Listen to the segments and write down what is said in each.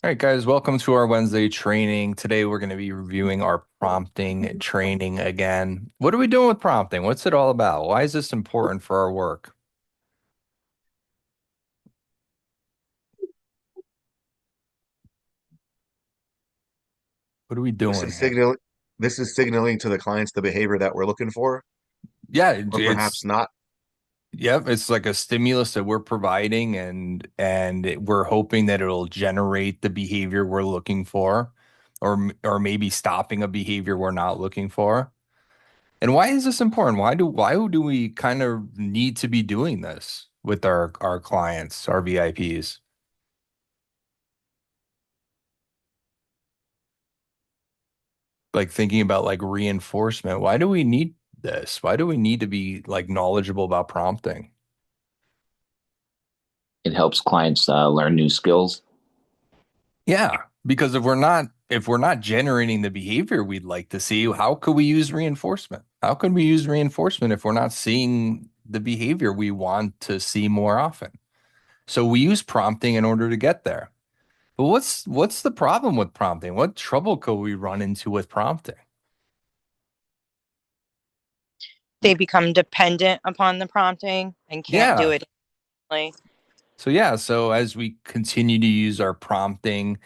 All right, guys, welcome to our Wednesday training. Today, we're going to be reviewing our prompting training again. What are we doing with prompting? What's it all about? Why is this important for our work? What are we This doing is here? signal this is signaling to the clients the behavior that we're looking for, Yeah, or perhaps not. yep, it's like a stimulus that we're providing we're hoping that it'll generate the behavior we're looking for or maybe stopping a behavior we're not looking for. And why is this important? Why do we kind of need to be doing this with our clients, our VIPs? Like thinking about like reinforcement. Why do we need this? Why do we need to be like knowledgeable about prompting? It helps clients learn new skills. Yeah, because if we're not generating the behavior we'd like to see, how could we use reinforcement? How can we use reinforcement if we're not seeing the behavior we want to see more often? So we use prompting in order to get there. But what's the problem with prompting? What trouble could we run into with prompting? They become dependent upon the prompting and can't do Yeah. it easily. So as we continue to use our prompting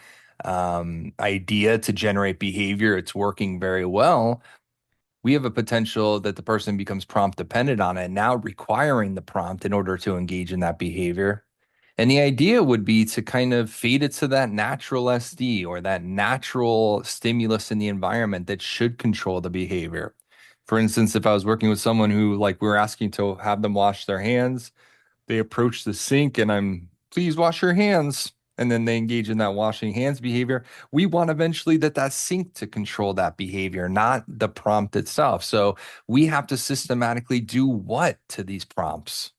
idea to generate behavior, it's working very well. We have a potential that the person becomes prompt dependent on it, now requiring the prompt in order to engage in that behavior. And the idea would be to kind of feed it to that natural SD or that natural stimulus in the environment that should control the behavior. For instance, if I was working with someone who, like, we were asking to have them wash their hands, they approach the sink and please wash your hands. And then they engage in that washing hands behavior. We want eventually that sink to control that behavior, not the prompt itself. So we have to systematically do what to these prompts?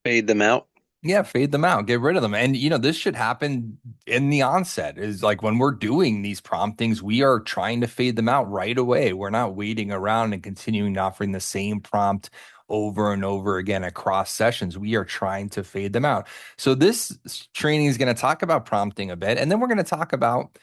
Fade them out. Yeah, fade them out, get rid of them. And this should happen in the onset. Is like when we're doing these promptings, we are trying to fade them out right away. We're not waiting around and continuing offering the same prompt over and over again across sessions. We are trying to fade them out. So this training is going to talk about prompting a bit, and then we're going to talk about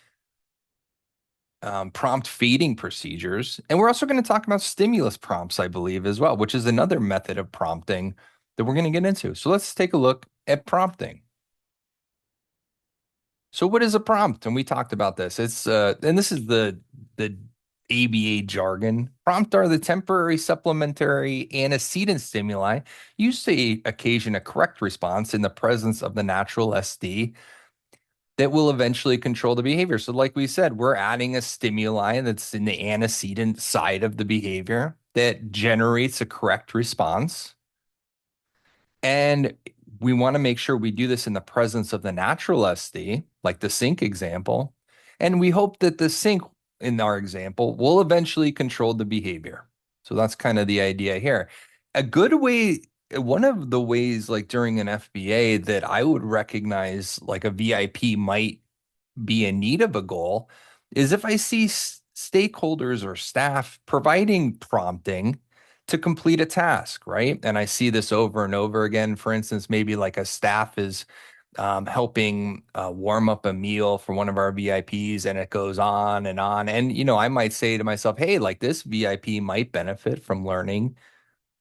prompt fading procedures. And we're also going to talk about stimulus prompts, I believe, as well, which is another method of prompting that we're going to get into. So let's take a look at prompting. So what is a prompt? And we talked about this. And this is the ABA jargon. Prompt are the temporary supplementary antecedent stimuli used to occasion a correct response in the presence of the natural SD that will eventually control the behavior. So, like we said, we're adding a stimuli that's in the antecedent side of the behavior that generates a correct response. And we want to make sure we do this in the presence of the natural SD, like the sink example. And we hope that the sink in our example will eventually control the behavior. So that's kind of the idea here. A good way, one of the ways, like during an FBA, that I would recognize like a VIP might be in need of a goal is if I see stakeholders or staff providing prompting to complete a task, right? And I see this over and over again. For instance, maybe like a staff is helping warm up a meal for one of our VIPs, and it goes on and on. And, I might say to myself, hey, like this VIP might benefit from learning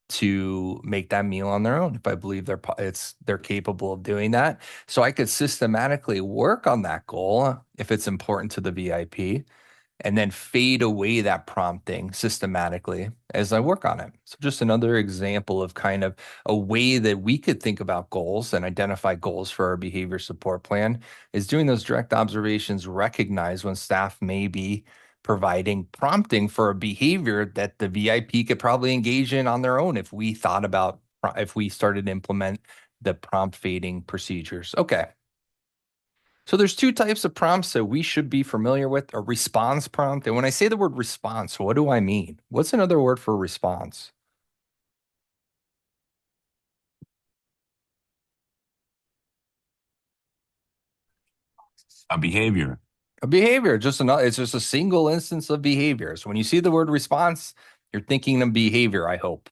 to make that meal on their own if I believe they're capable of doing that. So I could systematically work on that goal if it's important to the VIP and then fade away that prompting systematically as I work on it. So just another example of kind of a way that we could think about goals and identify goals for our behavior support plan is doing those direct observations, recognize when staff may be providing prompting for a behavior that the VIP could probably engage in on their own if we started to implement the prompt fading procedures. Okay. So there's two types of prompts that we should be familiar with, a response prompt. And when I say the word response, what do I mean? What's another word for response? A behavior. A behavior, it's just a single instance of behavior. So when you see the word response, you're thinking of behavior, I hope.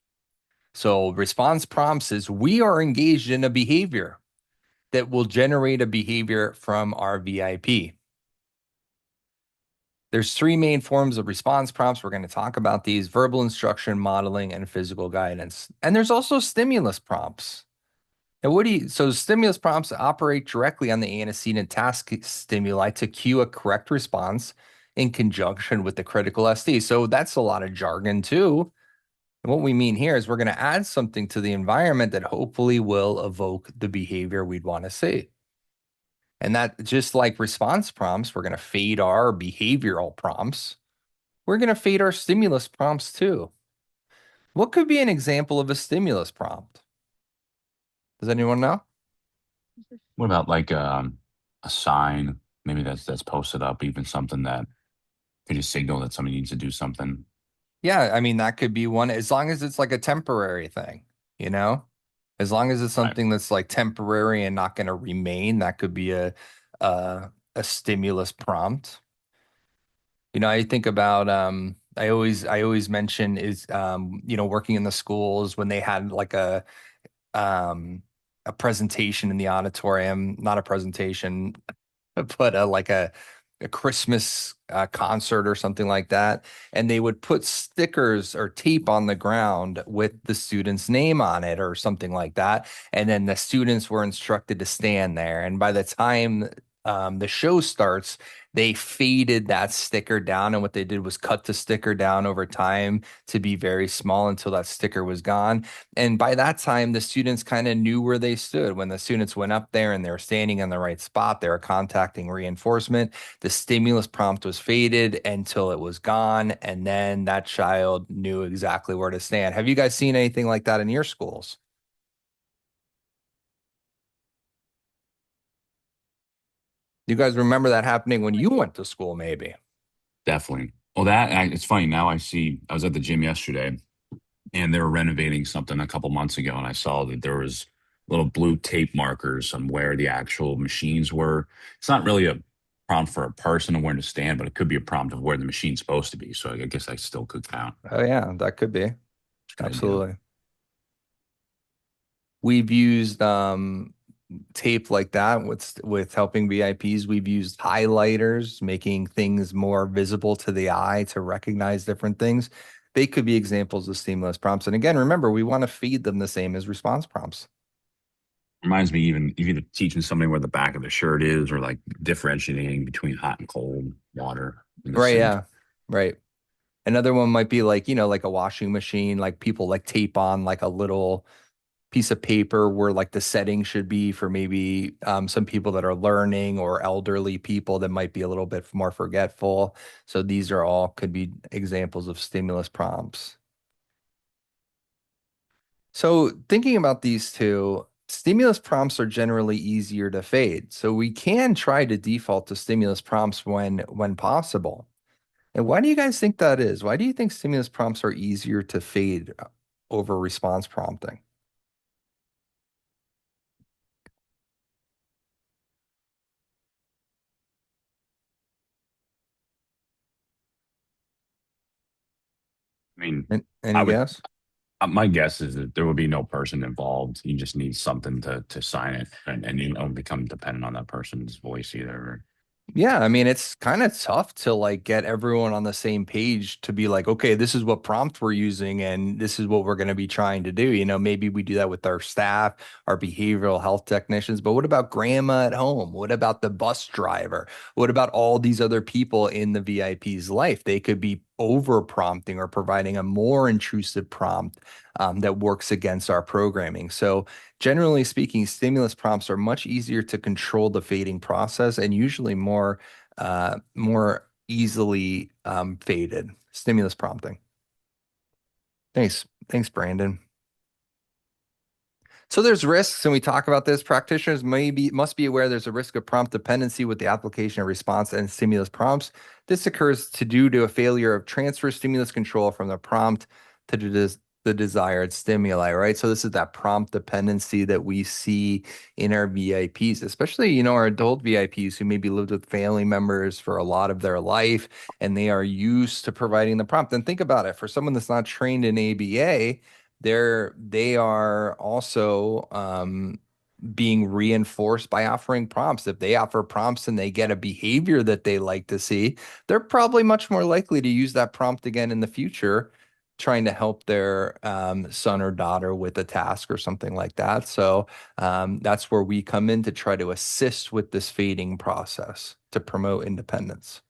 So response prompts is we are engaged in a behavior that will generate a behavior from our VIP. There's three main forms of response prompts. We're going to talk about these: verbal instruction, modeling, and physical guidance. And there's also stimulus prompts. And so stimulus prompts operate directly on the antecedent task stimuli to cue a correct response in conjunction with the critical SD. So that's a lot of jargon too. And what we mean here is we're going to add something to the environment that hopefully will evoke the behavior we'd want to see. And that, just like response prompts, we're going to fade our behavioral prompts. We're going to fade our stimulus prompts too. What could be an example of a stimulus prompt? Does anyone know? What about like a sign? Maybe that's posted up, even something that could just signal that somebody needs to do something. Yeah, I mean, that could be one, as long as it's like a temporary thing, you know? As long as it's Right. something that's like temporary and not going to remain, that could be a stimulus prompt. You know, I think about I always mention is working in the schools when they had like um a presentation in the auditorium, not a presentation, but like a Christmas concert or something like that, and they would put stickers or tape on the ground with the student's name on it or something like that, and then the students were instructed to stand there. And by the time the show starts, they faded that sticker down, and what they did was cut the sticker down over time to be very small until that sticker was gone. And by that time, the students kind of knew where they stood. When the students went up there and they were standing in the right spot, they were contacting reinforcement. The stimulus prompt was faded until it was gone, and then that child knew exactly where to stand. Have you guys seen anything like that in your schools? You guys remember that happening when you went to school, maybe? Definitely. Well, it's funny now. I was at the gym yesterday, and they were renovating something a couple months ago, and I saw that there was little blue tape markers on where the actual machines were. It's not really a prompt for a person of where to stand, but it could be a prompt of where the machine's supposed to be. So I guess that still could count. Oh yeah, that could be. Good idea. Absolutely. We've used tape like that with helping VIPs. We've used highlighters, making things more visible to the eye to recognize different things. They could be examples of stimulus prompts. And again, remember, we want to feed them the same as response prompts. Reminds me even teaching somebody where the back of the shirt is, or like differentiating between hot and cold water in the Right, sink. yeah. Right. Another one might be like, like a washing machine, like people like tape on like a little piece of paper where like the setting should be for maybe some people that are learning or elderly people that might be a little bit more forgetful. So these are all could be examples of stimulus prompts. So thinking about these two, stimulus prompts are generally easier to fade. So we can try to default to stimulus prompts when possible. And why do you guys think that is? Why do you think stimulus prompts are easier to fade over response prompting? I mean, Any I would. guess? My guess is that there will be no person involved. You just need something to sign it, and you don't become dependent on that person's voice either. Yeah, I mean, it's kind of tough to like get everyone on the same page to be like, okay, this is what prompt we're using and this is what we're going to be trying to do. Maybe we do that with our staff, our behavioral health technicians, but what about grandma at home? What about the bus driver? What about all these other people in the VIP's life? They could be over prompting or providing a more intrusive prompt that works against our programming. So generally speaking, stimulus prompts are much easier to control the fading process and usually more easily faded. Stimulus prompting. Thanks, Brandon. So there's risks, and we talk about this. Practitioners must be aware there's a risk of prompt dependency with the application of response and stimulus prompts. This occurs due to a failure of transfer stimulus control from the prompt to the desired stimuli, right? So this is that prompt dependency that we see in our VIPs, especially, our adult VIPs who maybe lived with family members for a lot of their life, and they are used to providing the prompt. And think about it, for someone that's not trained in ABA, they are also being reinforced by offering prompts. If they offer prompts and they get a behavior that they like to see, they're probably much more likely to use that prompt again in the future, trying to help their son or daughter with a task or something like that. So that's where we come in to try to assist with this fading process to promote independence.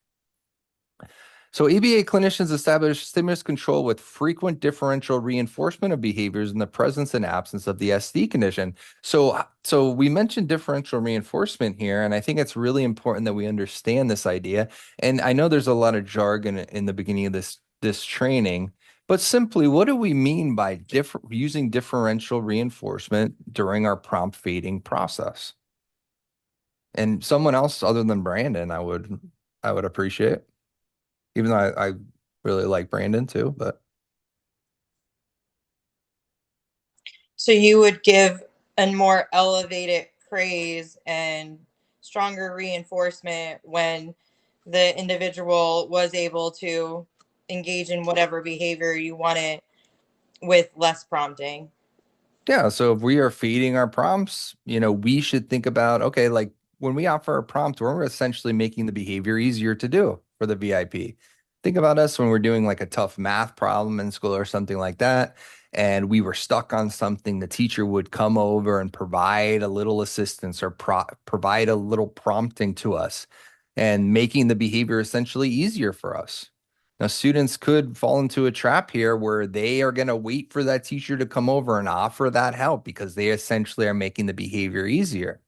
So ABA clinicians establish stimulus control with frequent differential reinforcement of behaviors in the presence and absence of the SD condition. So we mentioned differential reinforcement here, and I think it's really important that we understand this idea. And I know there's a lot of jargon in the beginning of this training, but simply, what do we mean by using differential reinforcement during our prompt fading process? And someone else other than Brandon, I would appreciate. Even though I really like Brandon too, but So you would give a more elevated praise and stronger reinforcement when the individual was able to engage in whatever behavior you wanted with less prompting. yeah. So if we are feeding our prompts, we should think about, okay, like when we offer a prompt, we're essentially making the behavior easier to do for the VIP. Think about us when we're doing like a tough math problem in school or something like that, and we were stuck on something, the teacher would come over and provide a little assistance or provide a little prompting to us and making the behavior essentially easier for us. Now, students could fall into a trap here where they are going to wait for that teacher to come over and offer that help because they essentially are making the behavior easier.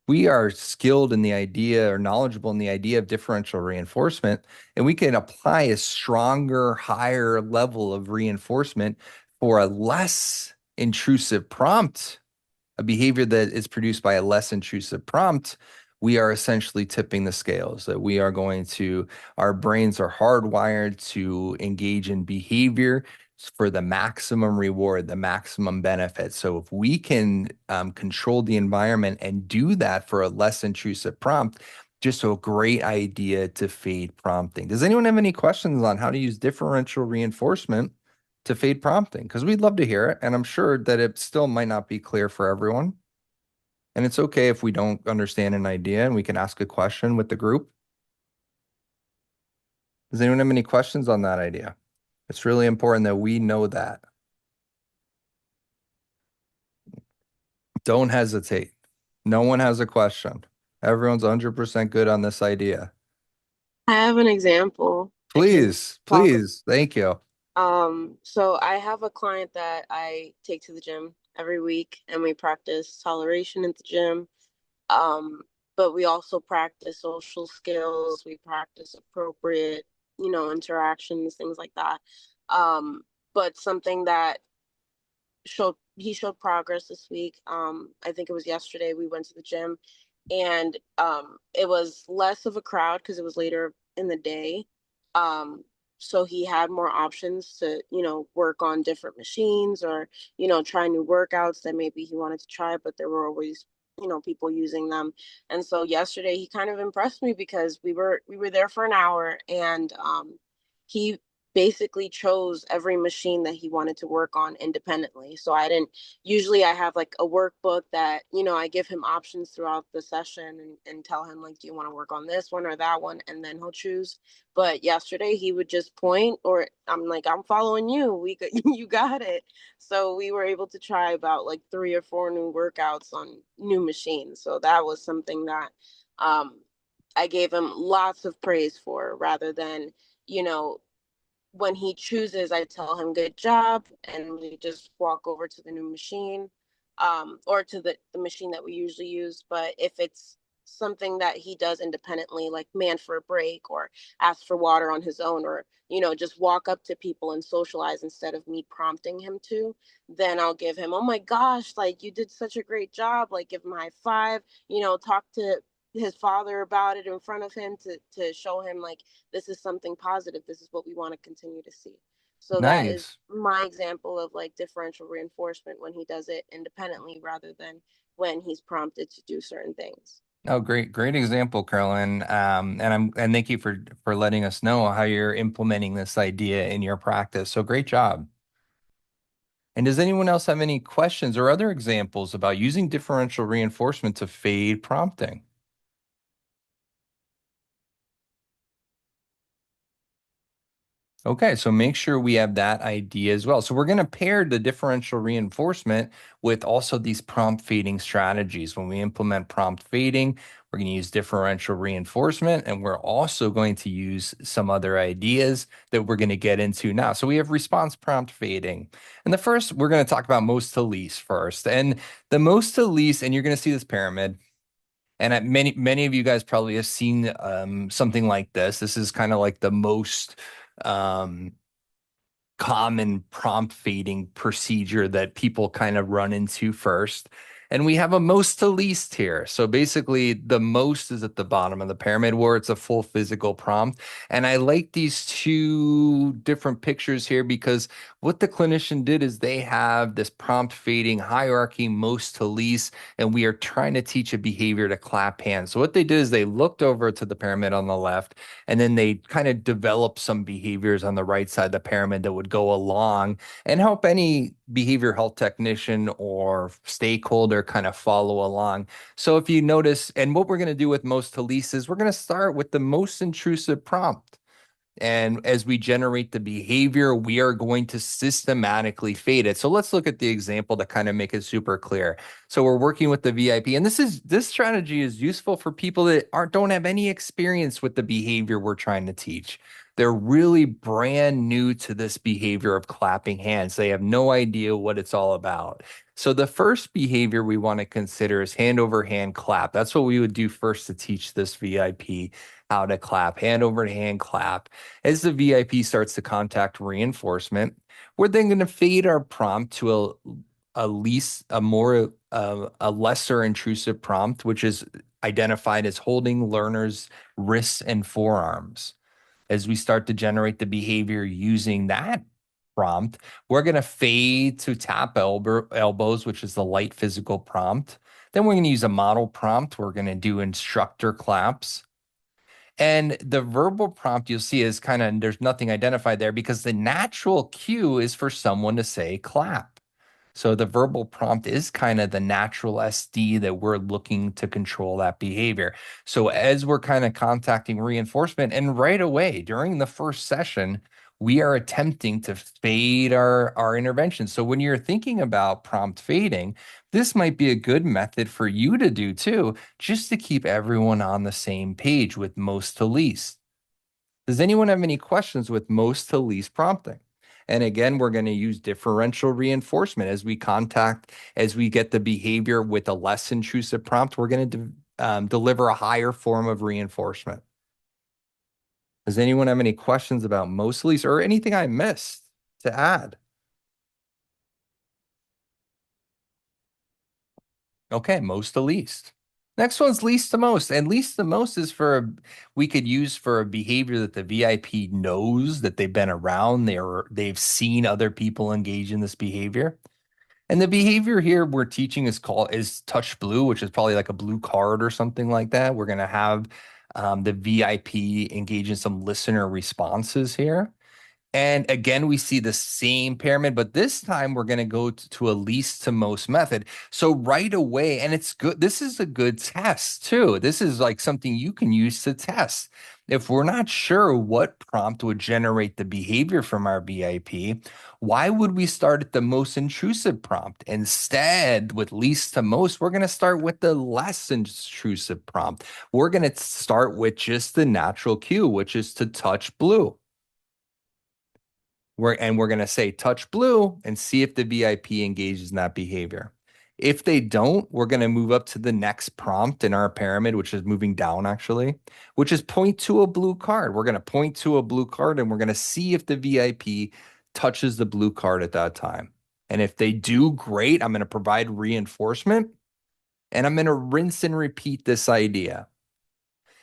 We are skilled in the idea or knowledgeable in the idea of differential reinforcement, and we can apply a stronger, higher level of reinforcement for a less intrusive prompt, a behavior that is produced by a less intrusive prompt. We are essentially tipping the scales, that we are going to, our brains are hardwired to engage in behavior for the maximum reward, the maximum benefit. So if we can control the environment and do that for a less intrusive prompt, just a great idea to fade prompting. Does anyone have any questions on how to use differential reinforcement to fade prompting? Because we'd love to hear it, and I'm sure that it still might not be clear for everyone. And it's okay if we don't understand an idea and we can ask a question with the group. Does anyone have any questions on that idea? It's really important that we know that. Don't hesitate. No one has a question. Everyone's 100% good on this idea. I have an example. Please. Thank you. So I have a client that I take to the gym every week and we practice toleration at the gym. But we also practice social skills. We practice appropriate, interactions, things like that. But something that he showed progress this week. I think it was yesterday we went to the gym and it was less of a crowd because it was later in the day. So he had more options to, work on different machines or, try new workouts that maybe he wanted to try, but there were always, people using them. And so yesterday he kind of impressed me because we were there for an hour and he basically chose every machine that he wanted to work on independently. So I have like a workbook that, I give him options throughout the session and tell him like, do you want to work on this one or that one? And then he'll choose. But yesterday he would just point or I'm like, I'm following you. You got it. So we were able to try about like 3 or 4 new workouts on new machines. So that was something that I gave him lots of praise for rather than, when he chooses, I tell him good job, and we just walk over to the new machine, or to the machine that we usually use. But if it's something that he does independently, like man for a break or ask for water on his own, or just walk up to people and socialize instead of me prompting him to, then I'll give him, oh my gosh, like you did such a great job, like give him a high five, talk to his father about it in front of him to show him like this is something positive, this is what we want to continue to see. So that is my example of like differential reinforcement when he does it independently rather than when he's prompted to do certain things. Oh, great example, Carolyn. And thank you for letting us know how you're implementing this idea in your practice. So great job. And does anyone else have any questions or other examples about using differential reinforcement to fade prompting? Okay, so make sure we have that idea as well. So we're going to pair the differential reinforcement with also these prompt fading strategies. When we implement prompt fading, we're going to use differential reinforcement, and we're also going to use some other ideas that we're going to get into now. So we have response prompt fading. And the first, we're going to talk about most to least first. And the most to least, and you're going to see this pyramid. And many of you guys probably have seen something like this. This is kind of like the most common prompt fading procedure that people kind of run into first. And we have a most to least here. So basically, the most is at the bottom of the pyramid where it's a full physical prompt. And I like these two different pictures here because what the clinician did is they have this prompt fading hierarchy, most to least, and we are trying to teach a behavior to clap hands. So what they did is they looked over to the pyramid on the left, and then they kind of developed some behaviors on the right side of the pyramid that would go along and help any behavior health technician or stakeholder kind of follow along. So if you notice, and what we're going to do with most to least is we're going to start with the most intrusive prompt. And as we generate the behavior, we are going to systematically fade it. So let's look at the example to kind of make it super clear. So we're working with the VIP, and this strategy is useful for people that don't have any experience with the behavior we're trying to teach. They're really brand new to this behavior of clapping hands. They have no idea what it's all about. So the first behavior we want to consider is hand over hand clap. That's what we would do first to teach this VIP how to clap, hand over hand clap. As the VIP starts to contact reinforcement, we're then going to fade our prompt to a lesser intrusive prompt, which is identified as holding learners' wrists and forearms. As we start to generate the behavior using that prompt, we're going to fade to tap elbows, which is the light physical prompt. Then we're going to use a model prompt. We're going to do instructor claps. And the verbal prompt you'll see is kind of, there's nothing identified there because the natural cue is for someone to say clap. So the verbal prompt is kind of the natural SD that we're looking to control that behavior. So as we're kind of contacting reinforcement, and right away during the first session, we are attempting to fade our intervention. So when you're thinking about prompt fading, this might be a good method for you to do too, just to keep everyone on the same page with most to least. Does anyone have any questions with most to least prompting? And again, we're going to use differential reinforcement as we get the behavior with a less intrusive prompt, we're going to deliver a higher form of reinforcement. Does anyone have any questions about most to least or anything I missed to add? Okay, most to least. Next one's least to most, and least to most is we could use for a behavior that the VIP knows that they've been around, they've seen other people engage in this behavior. And the behavior here we're teaching is touch blue, which is probably like a blue card or something like that. We're going to have the VIP engage in some listener responses here. And again, we see the same pyramid, but this time we're going to go to a least to most method. So right away, and it's good. This is a good test too. This is like something you can use to test. If we're not sure what prompt would generate the behavior from our VIP, why would we start at the most intrusive prompt? Instead, with least to most, we're going to start with the less intrusive prompt. We're going to start with just the natural cue, which is to touch blue. We're going to say touch blue and see if the VIP engages in that behavior. If they don't, we're going to move up to the next prompt in our pyramid, which is moving down actually, which is point to a blue card. We're going to point to a blue card and we're going to see if the VIP touches the blue card at that time. And if they do, great. I'm going to provide reinforcement and I'm going to rinse and repeat this idea.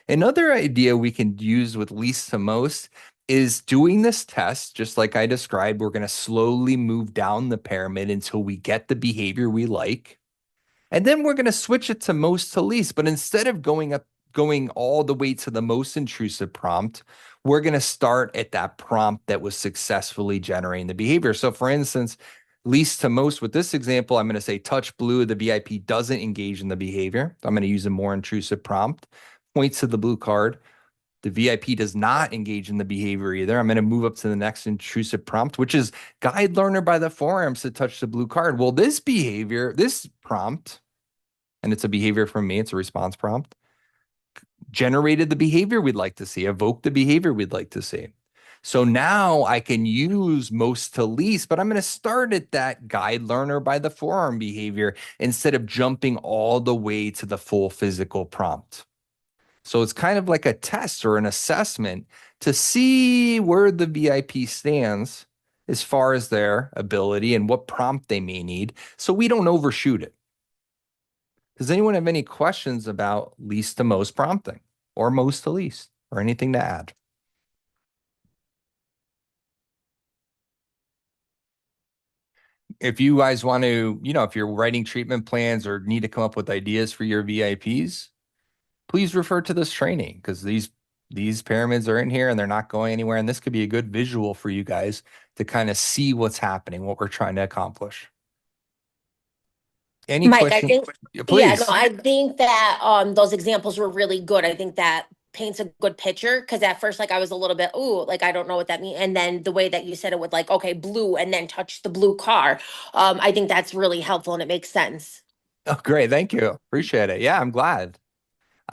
Another idea we can use with least to most is doing this test, just like I described. We're going to slowly move down the pyramid until we get the behavior we like. And then we're going to switch it to most to least. But instead of going all the way to the most intrusive prompt, we're going to start at that prompt that was successfully generating the behavior. So for instance, Least to most with this example, I'm going to say touch blue, the VIP doesn't engage in the behavior. I'm going to use a more intrusive prompt. Points to the blue card. The VIP does not engage in the behavior either. I'm going to move up to the next intrusive prompt, which is guide learner by the forearms to touch the blue card. Well, this behavior, this prompt, and it's a behavior from me, it's a response prompt, generated the behavior we'd like to see, evoked the behavior we'd like to see. So now I can use most to least, but I'm going to start at that guide learner by the forearm behavior instead of jumping all the way to the full physical prompt. So it's kind of like a test or an assessment to see where the VIP stands as far as their ability and what prompt they may need, so we don't overshoot it. Does anyone have any questions about least to most prompting or most to least or anything to add? If you guys want to, if you're writing treatment plans or need to come up with ideas for your VIPs, please refer to this training, because these pyramids are in here and they're not going anywhere. And this could be a good visual for you guys to kind of see what's happening, what we're trying to accomplish. Any Mike, questions? I think, Please. yeah, no, I think that those examples were really good. I think that paints a good picture, because at first, like, I was a little bit, ooh, like, I don't know what that means. And then the way that you said it with, like, okay, blue, and then touch the blue car. I think that's really helpful and it makes sense. Oh, great. Thank you. Appreciate it. Yeah, I'm glad.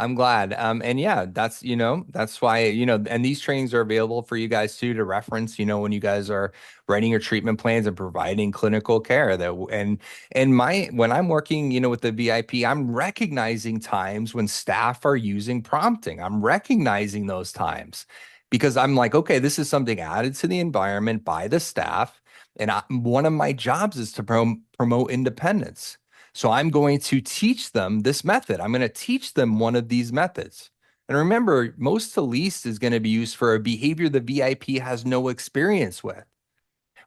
And yeah, that's why, and these trainings are available for you guys too, to reference, when you guys are writing your treatment plans and providing clinical care when I'm working, with the VIP, I'm recognizing times when staff are using prompting. I'm recognizing those times because I'm like, okay, this is something added to the environment by the staff. And one of my jobs is to promote independence. So I'm going to teach them this method. I'm going to teach them one of these methods. And remember, most to least is going to be used for a behavior the VIP has no experience with.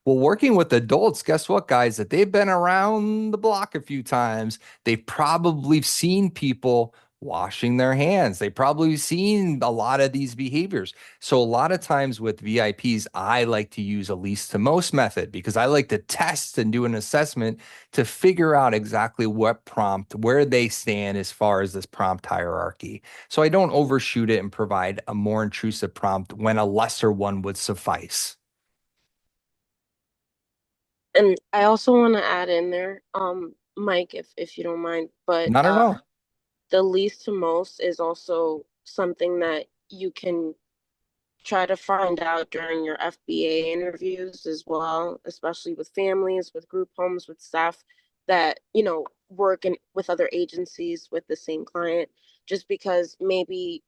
Well, working with adults, guess what, guys? That they've been around the block a few times. They've probably seen people washing their hands. They've probably seen a lot of these behaviors. So a lot of times with VIPs, I like to use a least to most method, because I like to test and do an assessment to figure out exactly what prompt, where they stand as far as this prompt hierarchy. So I don't overshoot it and provide a more intrusive prompt when a lesser one would suffice. And I also want to add in there, Mike, if you don't mind, but Not at all. the least to most is also something that you can try to find out during your FBA interviews as well, especially with families, with group homes, with staff that, work with other agencies with the same client, just because maybe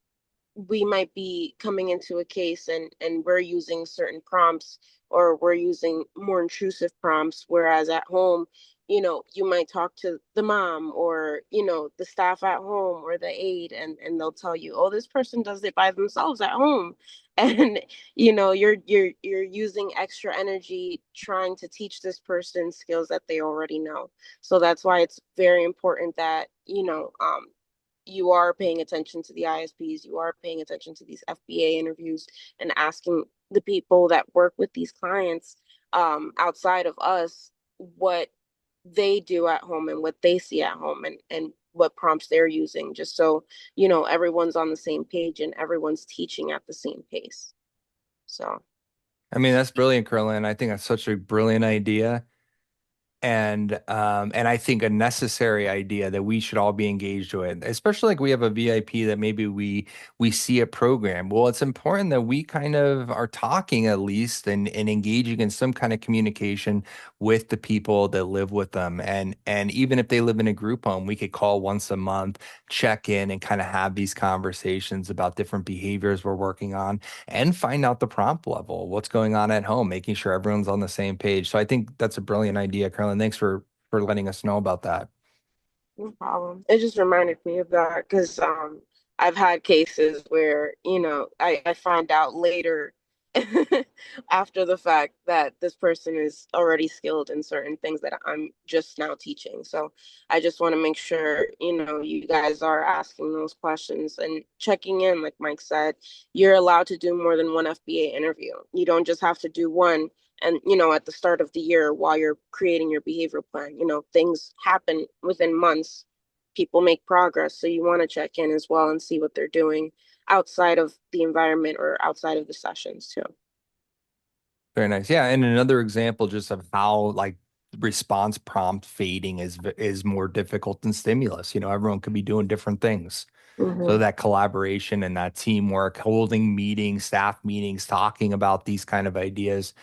we might be coming into a case and we're using certain prompts, or we're using more intrusive prompts, whereas at home, you might talk to the mom, or the staff at home, or the aide, and they'll tell you, oh, this person does it by themselves at home. And you're using extra energy trying to teach this person skills that they already know. So that's why it's very important that you are paying attention to the ISPs, you are paying attention to these FBA interviews, and asking the people that work with these clients outside of us what they do at home and what they see at home, and what prompts they're using, just so everyone's on the same page and everyone's teaching at the same pace. So I mean, that's brilliant, Carlin. I think that's such a brilliant idea. And I think a necessary idea that we should all be engaged with, especially like we have a VIP that maybe we see a program. Well, it's important that we kind of are talking at least and engaging in some kind of communication with the people that live with them. And even if they live in a group home, we could call once a month, check in, and kind of have these conversations about different behaviors we're working on, and find out the prompt level, what's going on at home, making sure everyone's on the same page. So I think that's a brilliant idea, Carolyn. Thanks for letting us know about that. no problem. It just reminded me of that because I've had cases where, I find out later after the fact that this person is already skilled in certain things that I'm just now teaching. So I just want to make sure, you guys are asking those questions and checking in. Like Mike said, you're allowed to do more than one FBA interview. You don't just have to do one And, at the start of the year, while you're creating your behavioral plan, things happen within months. People make progress. So you want to check in as well and see what they're doing outside of the environment or outside of the sessions too. Very nice. Yeah, and another example just of how like response prompt fading is more difficult than stimulus. Everyone could be doing different things. So that collaboration and that teamwork, holding meetings, staff meetings, talking about these kind of ideas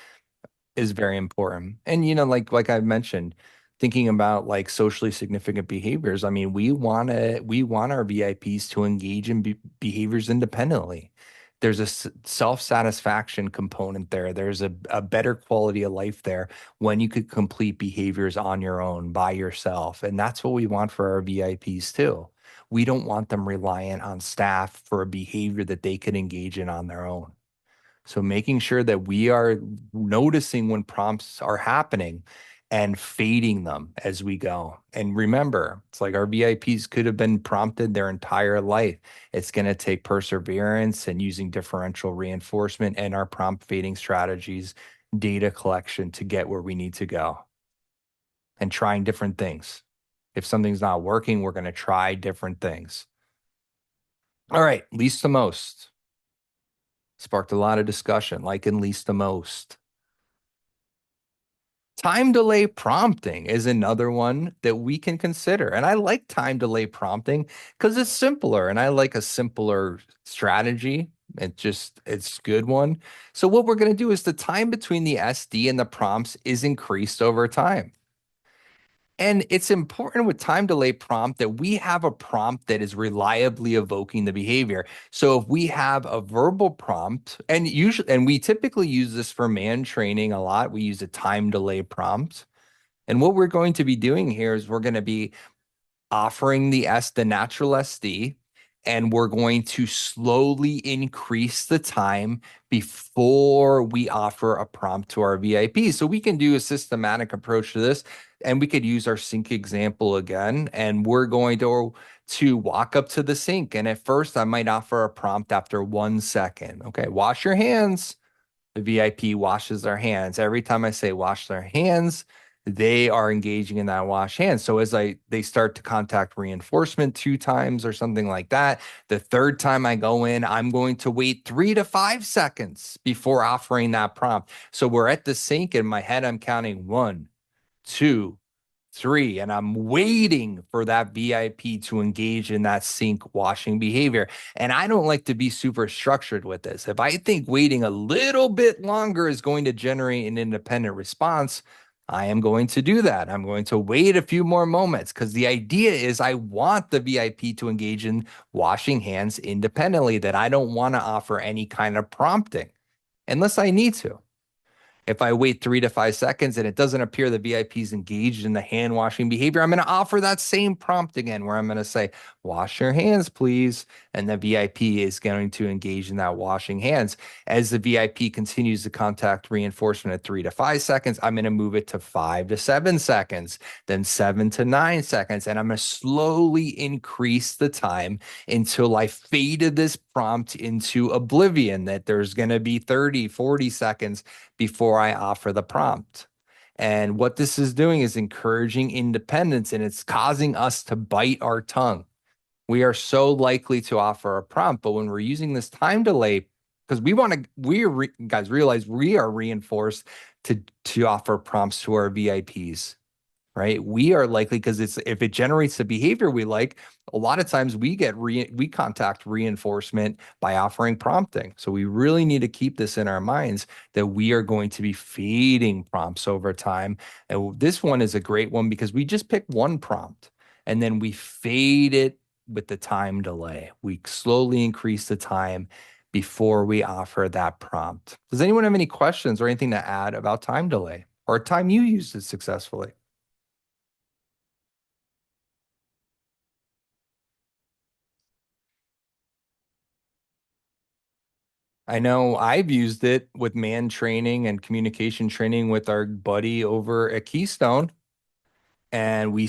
is very important. And like I mentioned, thinking about like socially significant behaviors. I mean, we want our VIPs to engage in behaviors independently. There's a self-satisfaction component there. There's a better quality of life there when you could complete behaviors on your own by yourself. And that's what we want for our VIPs too. We don't want them reliant on staff for a behavior that they could engage in on their own. So making sure that we are noticing when prompts are happening and fading them as we go. And remember, it's like our VIPs could have been prompted their entire life. It's going to take perseverance and using differential reinforcement and our prompt fading strategies, data collection to get where we need to go. And trying different things. If something's not working, we're going to try different things. All right, least to most. Sparked a lot of discussion, like in least to most. Time delay prompting is another one that we can consider. And I like time delay prompting because it's simpler and I like a simpler strategy. It's a good one. So what we're going to do is the time between the SD and the prompts is increased over time. And it's important with time delay prompt that we have a prompt that is reliably evoking the behavior. So if we have a verbal prompt, and we typically use this for man training a lot, we use a time delay prompt. And what we're going to be doing here is we're going to be offering the natural SD, and we're going to slowly increase the time before we offer a prompt to our VIP. So we can do a systematic approach to this, and we could use our sink example again, and we're going to walk up to the sink. And at first I might offer a prompt after 1 second. Okay, wash your hands. The VIP washes their hands. Every time I say wash their hands, they are engaging in that wash hands. So as they start to contact reinforcement 2 times or something like that, the third time I go in, I'm going to wait 3 to 5 seconds before offering that prompt. So we're at the sink. In my head, I'm counting 1, 2, 3, and I'm waiting for that VIP to engage in that sink washing behavior. And I don't like to be super structured with this. If I think waiting a little bit longer is going to generate an independent response, I am going to do that. I'm going to wait a few more moments because the idea is I want the VIP to engage in washing hands independently, that I don't want to offer any kind of prompting unless I need to. If I wait 3 to 5 seconds and it doesn't appear the VIP is engaged in the hand washing behavior, I'm going to offer that same prompt again where I'm going to say, wash your hands, please. And the VIP is going to engage in that washing hands. As the VIP continues to contact reinforcement at 3 to 5 seconds, I'm going to move it to 5 to 7 seconds, then 7 to 9 seconds. And I'm going to slowly increase the time until I faded this prompt into oblivion, that there's going to be 30, 40 seconds before I offer the prompt. And what this is doing is encouraging independence, and it's causing us to bite our tongue. We are so likely to offer a prompt, but when we're using this time delay, because guys realize we are reinforced to offer prompts to our VIPs, right? We are likely, because if it generates the behavior we like, a lot of times we contact reinforcement by offering prompting. So we really need to keep this in our minds that we are going to be feeding prompts over time. And this one is a great one because we just pick one prompt and then we fade it with the time delay. We slowly increase the time before we offer that prompt. Does anyone have any questions or anything to add about time delay or time you used it successfully? I know I've used it with man training and communication training with our buddy over at Keystone. And we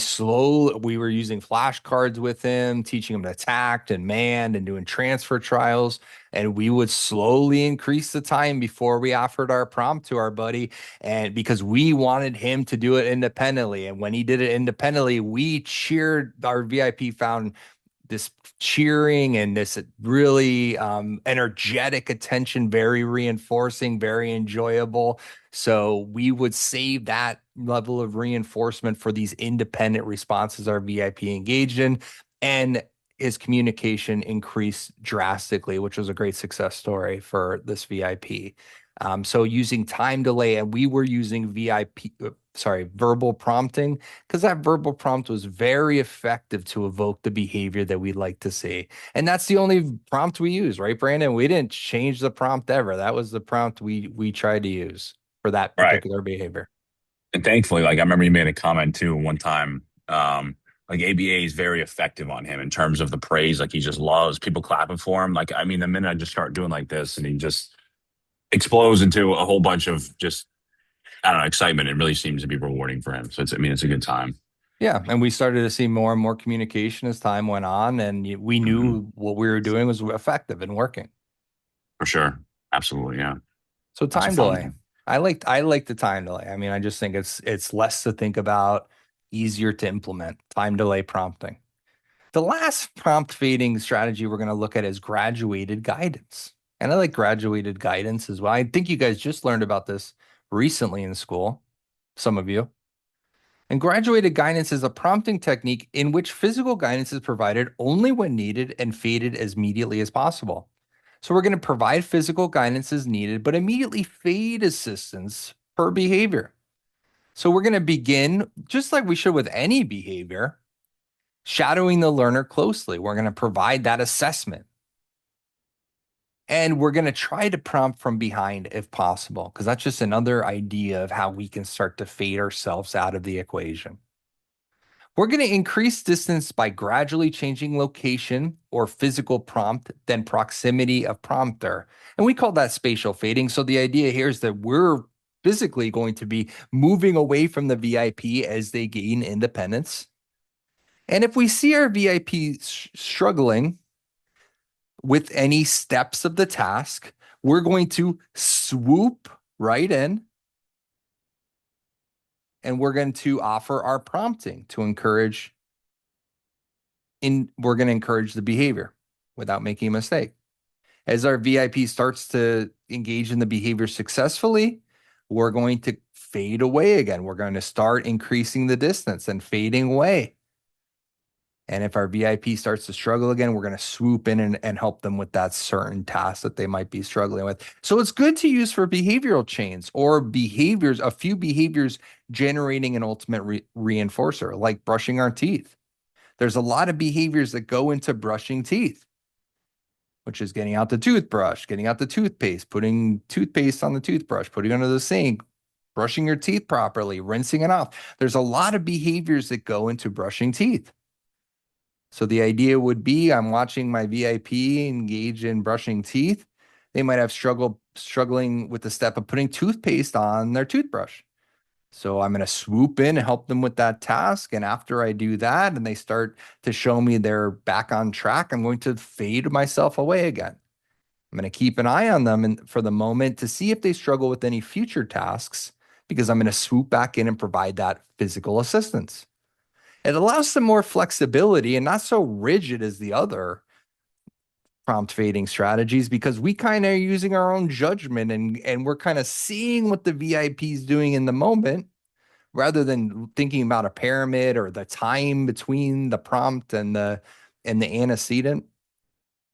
were using flashcards with him, teaching him to tact and manned and doing transfer trials. And we would slowly increase the time before we offered our prompt to our buddy. And because we wanted him to do it independently. And when he did it independently, we cheered. Our VIP found this cheering and this really energetic attention, very reinforcing, very enjoyable. So we would save that level of reinforcement for these independent responses our VIP engaged in. And his communication increased drastically, which was a great success story for this VIP. So using time delay, and we were using verbal prompting, because that verbal prompt was very effective to evoke the behavior that we'd like to see. And that's the only prompt we use, right, Brandon? We didn't change the prompt ever. That was the prompt we tried to use for that Right. particular behavior. And thankfully, like I remember you made a comment too one time. Like ABA is very effective on him in terms of the praise. Like he just loves people clapping for him. Like, I mean, the minute I just start doing like this and he just explodes into a whole bunch of just, I don't know, excitement. It really seems to be rewarding for him. So it's a good time. Yeah. And we started to see more and more communication as time went on. And we knew what we were doing was effective and working. For sure. Absolutely. Yeah. So That's a time fun delay. one. I like the time delay. I mean, I just think it's less to think about, easier to implement. Time delay prompting. The last prompt fading strategy we're going to look at is graduated guidance. And I like graduated guidance as well. I think you guys just learned about this recently in school, some of you. And graduated guidance is a prompting technique in which physical guidance is provided only when needed and faded as immediately as possible. So we're going to provide physical guidance as needed, but immediately fade assistance per behavior. So we're going to begin, just like we should with any behavior, shadowing the learner closely. We're going to provide that assessment. And we're going to try to prompt from behind if possible, because that's just another idea of how we can start to fade ourselves out of the equation. We're going to increase distance by gradually changing location or physical prompt, then proximity of prompter. And we call that spatial fading. So the idea here is that we're physically going to be moving away from the VIP as they gain independence. And if we see our VIP struggling with any steps of the task, we're going to swoop right in and we're going to offer our prompting to encourage we're going to encourage the behavior without making a mistake. As our VIP starts to engage in the behavior successfully, we're going to fade away again. We're going to start increasing the distance and fading away. And if our VIP starts to struggle again, we're going to swoop in and help them with that certain task that they might be struggling with. So it's good to use for behavioral chains or behaviors, a few behaviors generating an ultimate reinforcer, like brushing our teeth. There's a lot of behaviors that go into brushing teeth, which is getting out the toothbrush, getting out the toothpaste, putting toothpaste on the toothbrush, putting it under the sink, brushing your teeth properly, rinsing it off. There's a lot of behaviors that go into brushing teeth. So the idea would be I'm watching my VIP engage in brushing teeth. They might have struggling with the step of putting toothpaste on their toothbrush. So I'm going to swoop in and help them with that task. And after I do that, and they start to show me they're back on track, I'm going to fade myself away again. I'm going to keep an eye on them for the moment to see if they struggle with any future tasks, because I'm going to swoop back in and provide that physical assistance. It allows some more flexibility and not so rigid as the other prompt fading strategies, because we kind of are using our own judgment and we're kind of seeing what the VIP is doing in the moment rather than thinking about a pyramid or the time between the prompt and the antecedent.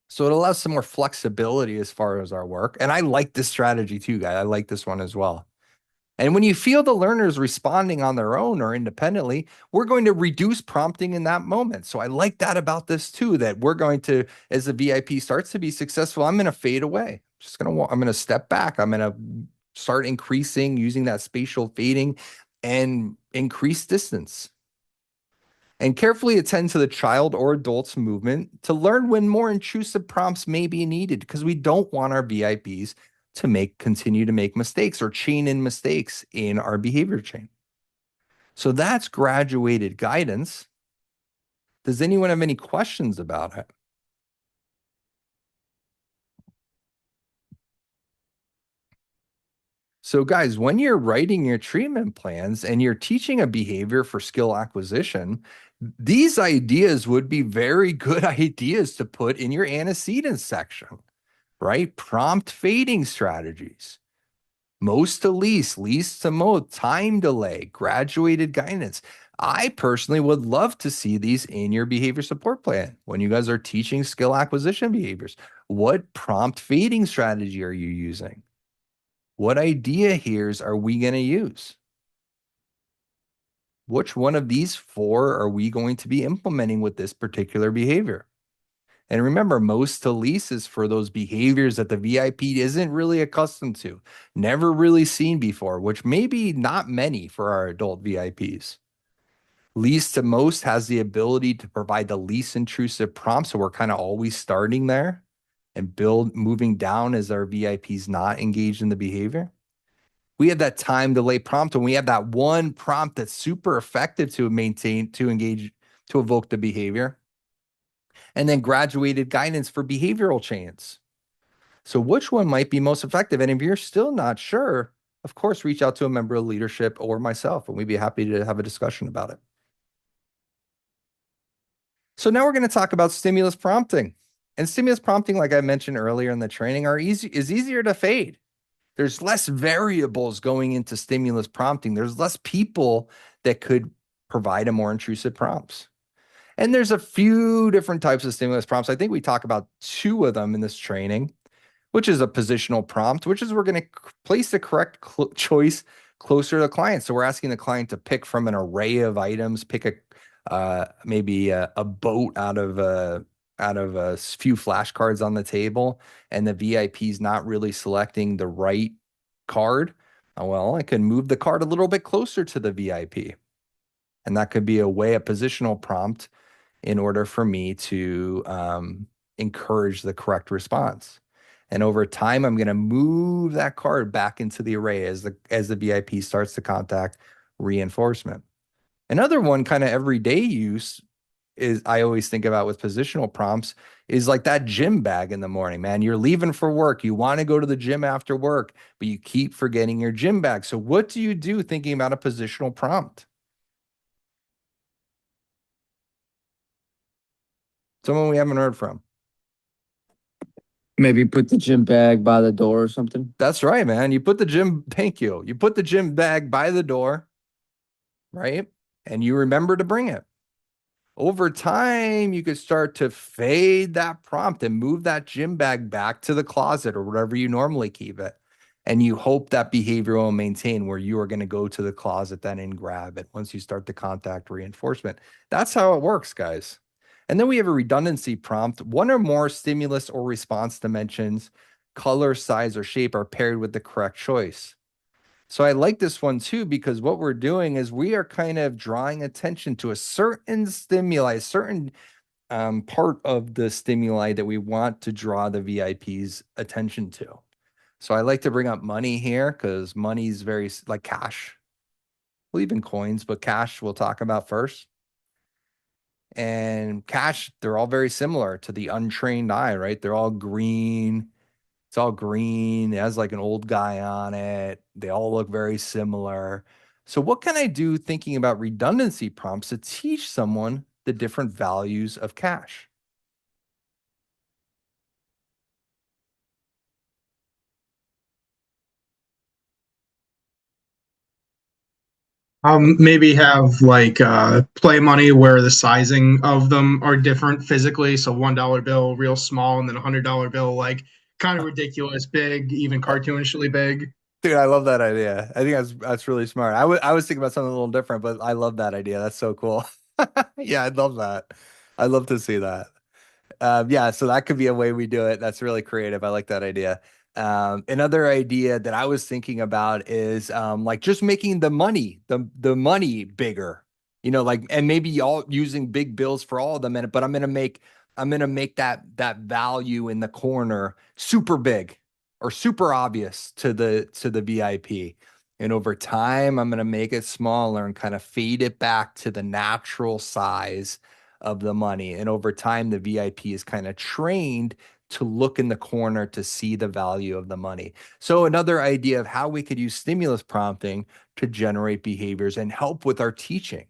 So it allows some more flexibility as far as our work. And I like this strategy too, guys. I like this one as well. And when you feel the learners responding on their own or independently, we're going to reduce prompting in that moment. So I like that about this too, that we're going to, as the VIP starts to be successful, I'm going to fade away. I'm going to step back. I'm going to start increasing, using that spatial fading and increase distance. And carefully attend to the child or adult's movement to learn when more intrusive prompts may be needed, because we don't want our VIPs to continue to make mistakes or chain in mistakes in our behavior chain. So that's graduated guidance. Does anyone have any questions about it? So guys, when you're writing your treatment plans and you're teaching a behavior for skill acquisition, these ideas would be very good ideas to put in your antecedents section, right? Prompt fading strategies, most to least, least to most, time delay, graduated guidance. I personally would love to see these in your behavior support plan when you guys are teaching skill acquisition behaviors. What prompt fading strategy are you using? What idea here are we going to use? Which one of these 4 are we going to be implementing with this particular behavior? And remember, most to least is for those behaviors that the VIP isn't really accustomed to, never really seen before, which maybe not many for our adult VIPs. Least to most has the ability to provide the least intrusive prompt. So we're kind of always starting there and moving down as our VIPs not engaged in the behavior. We have that time delay prompt, and we have that one prompt that's super effective to maintain, to engage, to evoke the behavior. And then graduated guidance for behavioral chains. So which one might be most effective? And if you're still not sure, of course, reach out to a member of leadership or myself, and we'd be happy to have a discussion about it. So now we're going to talk about stimulus prompting. And stimulus prompting, like I mentioned earlier in the training, is easier to fade. There's less variables going into stimulus prompting. There's less people that could provide a more intrusive prompts. And there's a few different types of stimulus prompts. I think we talk about 2 of them in this training, which is a positional prompt, which is we're going to place the correct choice closer to the client. So we're asking the client to pick from an array of items, pick maybe a boat out of a few flashcards on the table, and the VIP is not really selecting the right card. Well, I can move the card a little bit closer to the VIP. And that could be a positional prompt in order for me to encourage the correct response. And over time, I'm going to move that card back into the array as the VIP starts to contact reinforcement. Another one, kind of everyday use, is I always think about with positional prompts is like that gym bag in the morning, man. You're leaving for work. You want to go to the gym after work, but you keep forgetting your gym bag. So what do you do thinking about a positional prompt? Someone we haven't heard from. Maybe put the gym bag by the door or something. That's right, man. Thank you. You put the gym bag by the door, right? And you remember to bring it. Over time, you could start to fade that prompt and move that gym bag back to the closet or wherever you normally keep it. And you hope that behavior will maintain where you are going to go to the closet then and grab it once you start to contact reinforcement. That's how it works, guys. And then we have a redundancy prompt. 1 or more stimulus or response dimensions, color, size, or shape are paired with the correct choice. So I like this one too, because what we're doing is we are kind of drawing attention to a certain stimuli, a certain part of the stimuli that we want to draw the VIP's attention to. So I like to bring up money here because money is very like cash. Well, even coins, but cash we'll talk about first. And cash, they're all very similar to the untrained eye, right? They're all green. It's all green. It has like an old guy on it. They all look very similar. So what can I do thinking about redundancy prompts to teach someone the different values of cash? Maybe have like play money where the sizing of them are different physically. So $1 bill real small, and then $100 bill like kind of ridiculous big, even cartoonishly big. Dude, I love that idea. I think that's really smart. I was thinking about something a little different, but I love that idea. That's so cool. Yeah, I'd love that. I'd love to see that. Yeah, so that could be a way we do it. That's really creative. I like that idea. Another idea that I was thinking about is like just making the money bigger, like, and maybe all using big bills for all of them in it, but I'm gonna make that value in the corner super big or super obvious to the VIP. And over time, I'm going to make it smaller and kind of fade it back to the natural size of the money. And over time, the VIP is kind of trained to look in the corner to see the value of the money. So another idea of how we could use stimulus prompting to generate behaviors and help with our teaching.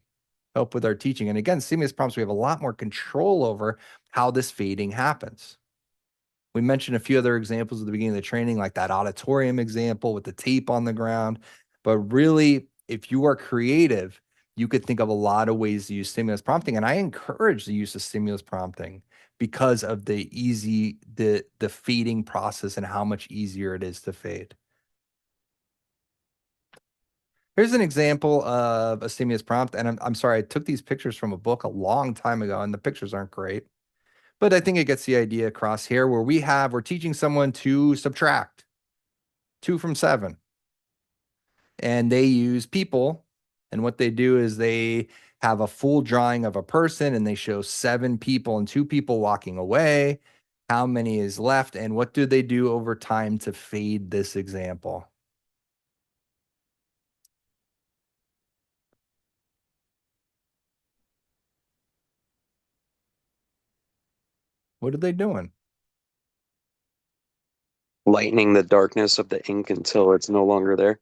And again, stimulus prompts, we have a lot more control over how this fading happens. We mentioned a few other examples at the beginning of the training, like that auditorium example with the tape on the ground. But really, if you are creative, you could think of a lot of ways to use stimulus prompting. And I encourage the use of stimulus prompting because of the fading process and how much easier it is to fade. Here's an example of a stimulus prompt. And I'm sorry, I took these pictures from a book a long time ago, and the pictures aren't great. But I think it gets the idea across here where we're teaching someone to subtract 2 from 7. And they use people. And what they do is they have a full drawing of a person and they show 7 people and 2 people walking away. How many is left? And what do they do over time to fade this example? What are they doing? Lightening the darkness of the ink until it's no longer there.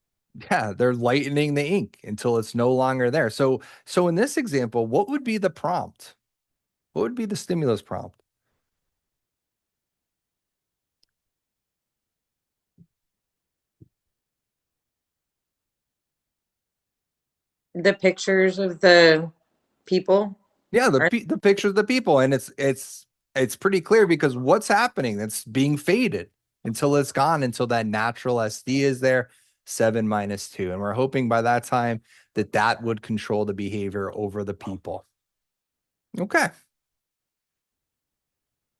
Yeah, they're lightening the ink until it's no longer there. So in this example, what would be the prompt? What would be the stimulus prompt? The pictures of the people. Yeah, the picture of the people, and it's pretty clear because what's happening? It's being faded until it's gone, until that natural SD is there, 7 minus 2, and we're hoping by that time that would control the behavior over the people. Okay.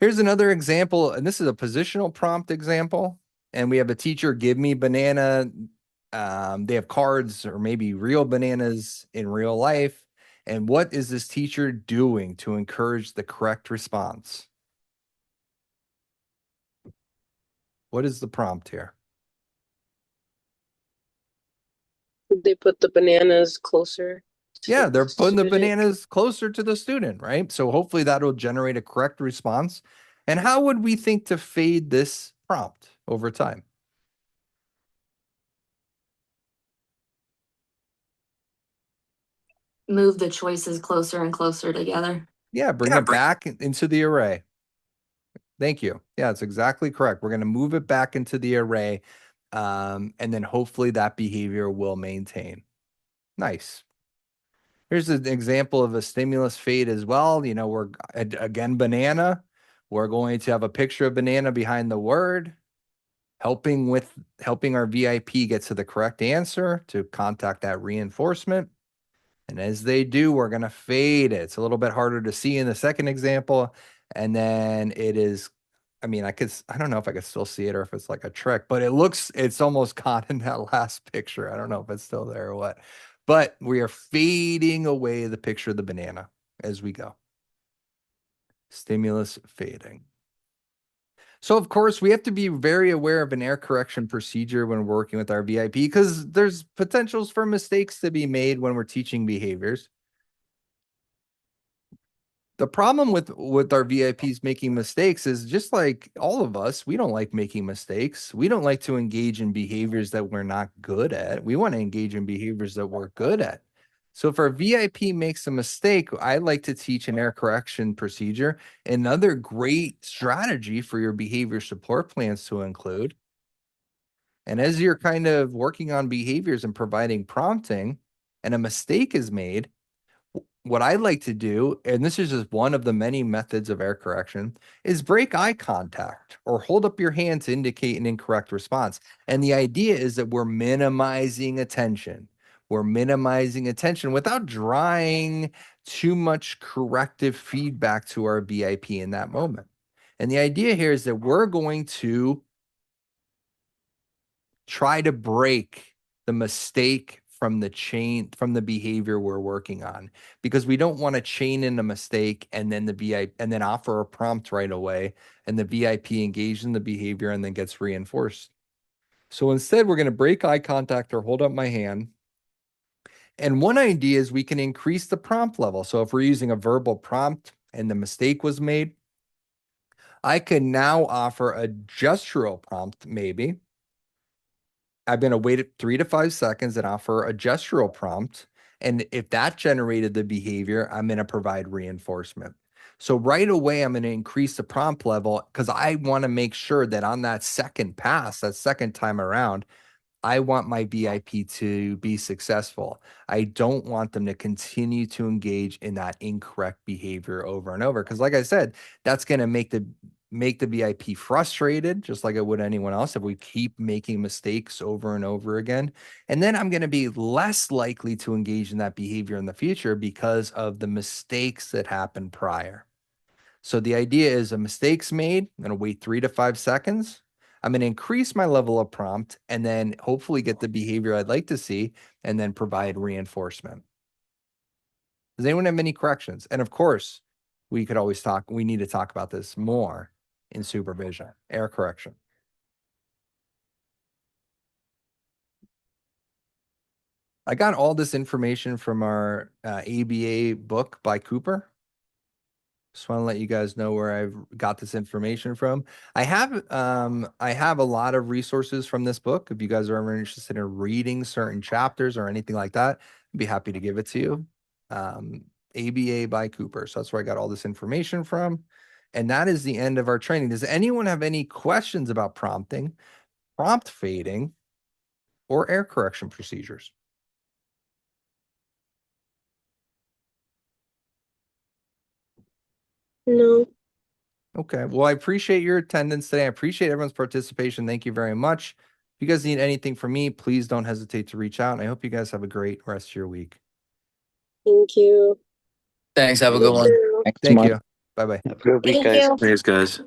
Here's another example, and this is a positional prompt example, and we have a teacher give me banana. They have cards or maybe real bananas in real life. And what is this teacher doing to encourage the correct response? What is the prompt here? They put the bananas closer. Yeah, they're putting the student. bananas closer to the student, right? So hopefully that'll generate a correct response. And how would we think to fade this prompt over time? Move the choices closer and closer together. Yeah, bring it back into the array. Thank you. Yeah, that's exactly correct. We're going to move it back into the array, and then hopefully that behavior will maintain. Nice. Here's an example of a stimulus fade as well. You know, we're again banana. We're going to have a picture of banana behind the word, helping our VIP get to the correct answer to contact that reinforcement. And as they do, we're going to fade it. It's a little bit harder to see in the second example. And then it is, I mean, I don't know if I could still see it or if it's like a trick, but it's almost caught in that last picture. I don't know if it's still there or what, but we are fading away the picture of the banana as we go. Stimulus fading. So of course we have to be very aware of an error correction procedure when working with our VIP because there's potentials for mistakes to be made when we're teaching behaviors. The problem with our VIPs making mistakes is just like all of us, we don't like making mistakes. We don't like to engage in behaviors that we're not good at. We want to engage in behaviors that we're good at. So if our VIP makes a mistake, I like to teach an error correction procedure. Another great strategy for your behavior support plans to include. And as you're kind of working on behaviors and providing prompting and a mistake is made, what I like to do, and this is just one of the many methods of error correction, is break eye contact or hold up your hand to indicate an incorrect response. And the idea is that we're minimizing attention. We're minimizing attention without drawing too much corrective feedback to our VIP in that moment. And the idea here is that we're going to try to break the mistake from the behavior we're working on, because we don't want to chain in a mistake and then the VIP and then offer a prompt right away and the VIP engages in the behavior and then gets reinforced. So instead, we're going to break eye contact or hold up my hand. And one idea is we can increase the prompt level. So if we're using a verbal prompt and the mistake was made, I can now offer a gestural prompt, maybe. I'm going to wait 3 to 5 seconds and offer a gestural prompt. And if that generated the behavior, I'm going to provide reinforcement. So right away, I'm going to increase the prompt level because I want to make sure that on that second pass, that second time around, I want my VIP to be successful. I don't want them to continue to engage in that incorrect behavior over and over. Because like I said, that's going to make the VIP frustrated, just like it would anyone else if we keep making mistakes over and over again. And then I'm going to be less likely to engage in that behavior in the future because of the mistakes that happened prior. So the idea is a mistake's made, I'm going to wait 3 to 5 seconds. I'm going to increase my level of prompt and then hopefully get the behavior I'd like to see and then provide reinforcement. Does anyone have any corrections? And of course, we need to talk about this more in supervision, error correction. I got all this information from our ABA book by Cooper. Just want to let you guys know where I've got this information from. I have a lot of resources from this book. If you guys are ever interested in reading certain chapters or anything like that, I'd be happy to give it to you. ABA by Cooper. So that's where I got all this information from. And that is the end of our training. Does anyone have any questions about prompting, prompt fading, or error correction procedures? No. Okay. Well, I appreciate your attendance today. I appreciate everyone's participation. Thank you very much. If you guys need anything from me, please don't hesitate to reach out. And I hope you guys have a great rest of your week. Thank you. Thanks. Have a You good one. too. Thanks so Thank much. you. Bye-bye. Have a good week, Thank guys. you. Thanks, guys.